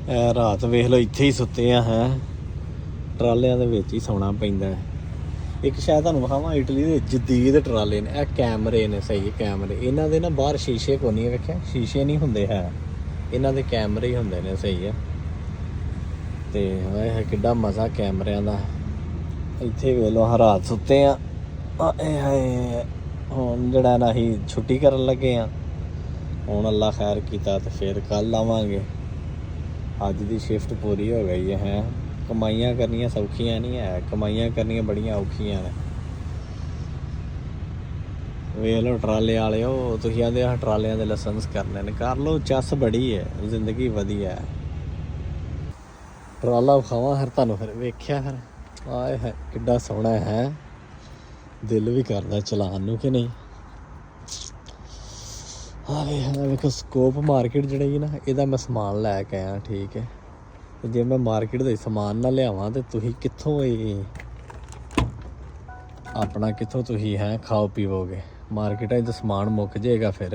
ਰਾਤ ਵੇਖ ਲਓ ਇੱਥੇ ਹੀ ਸੁੱਤੇ ਆ ਹੈ, ਟਰਾਲਿਆਂ ਦੇ ਵਿੱਚ ਹੀ ਸੌਣਾ ਪੈਂਦਾ। ਇੱਕ ਸ਼ਾਇਦ ਤੁਹਾਨੂੰ ਵਿਖਾਵਾਂ ਇਟਲੀ ਦੇ ਜਦੀਦ ਟਰਾਲੇ ਨੇ, ਇਹ ਕੈਮਰੇ ਨੇ, ਸਹੀ ਕੈਮਰੇ ਇਹਨਾਂ ਦੇ ਨਾ, ਬਾਹਰ ਸ਼ੀਸ਼ੇ ਕੋਈ ਨਹੀਂ, ਵੇਖਿਆ ਸ਼ੀਸ਼ੇ ਨਹੀਂ ਹੁੰਦੇ ਹੈ, ਇਹਨਾਂ ਦੇ ਕੈਮਰੇ ਹੀ ਹੁੰਦੇ ਨੇ, ਸਹੀ ਹੈ। ਤੇ ਇਹ ਕਿੱਡਾ ਮਜ਼ਾ ਕੈਮਰਿਆਂ ਦਾ। ਇੱਥੇ ਵੇਖ ਲਓ ਰਾਤ ਸੁੱਤੇ ਆ। ਆਏ ਹਾਏ, ਹੁਣ ਜਿਹੜਾ ਨਾ ਅਸੀਂ ਛੁੱਟੀ ਕਰਨ ਲੱਗੇ ਆ, ਹੁਣ ਅੱਲਾ ਖੈਰ ਕੀਤਾ ਤੇ ਫਿਰ ਕੱਲ੍ਹ ਆਵਾਂਗੇ। ਅੱਜ ਦੀ ਸ਼ਿਫਟ ਪੂਰੀ ਹੋ ਗਈ ਹੈ। ਕਮਾਈਆਂ ਕਰਨੀਆਂ ਸੌਖੀਆਂ ਨਹੀਂ ਹੈ, ਕਮਾਈਆਂ ਕਰਨੀਆਂ ਬੜੀਆਂ ਔਖੀਆਂ ਨੇ। ਵੇਖ ਲਓ ਟਰਾਲੇ ਵਾਲਿਓ, ਤੁਸੀਂ ਆਂਦੇ ਆ ਟਰਾਲਿਆਂ ਦੇ ਲਾਇਸੈਂਸ ਕਰਨੇ ਨੇ, ਕਰ ਲਓ, ਚੱਸ ਬੜੀ ਹੈ, ਜ਼ਿੰਦਗੀ ਵਧੀਆ। ਟਰਾਲਾ ਵਿਖਾਵਾਂ ਫਿਰ ਤੁਹਾਨੂੰ, ਫਿਰ ਵੇਖਿਆ ਫਿਰ ਆਏ ਹੈ ਕਿੱਡਾ ਸੋਹਣਾ ਹੈ, ਦਿਲ ਵੀ ਕਰਦਾ ਚਲਾਉਣ ਨੂੰ ਕਿ ਨਹੀਂ। ਵੇਖੋ ਸਕੋਪ ਮਾਰਕੀਟ ਜਿਹੜੀ ਨਾ, ਇਹਦਾ ਮੈਂ ਸਮਾਨ ਲੈ ਕੇ ਆਇਆ, ਠੀਕ ਹੈ। ਤੇ ਜੇ ਮੈਂ ਮਾਰਕੀਟ ਦੇ ਸਮਾਨ ਨਾ ਲਿਆਵਾਂ ਤੇ ਤੁਸੀਂ ਕਿੱਥੋਂ ਆਪਣਾ ਕਿੱਥੋਂ ਤੁਸੀਂ ਹੈ ਖਾਓ ਪੀਵੋਗੇ। ਮਾਰਕੀਟਾਂ 'ਚ ਸਮਾਨ ਮੁੱਕ ਜਾਏਗਾ ਫਿਰ।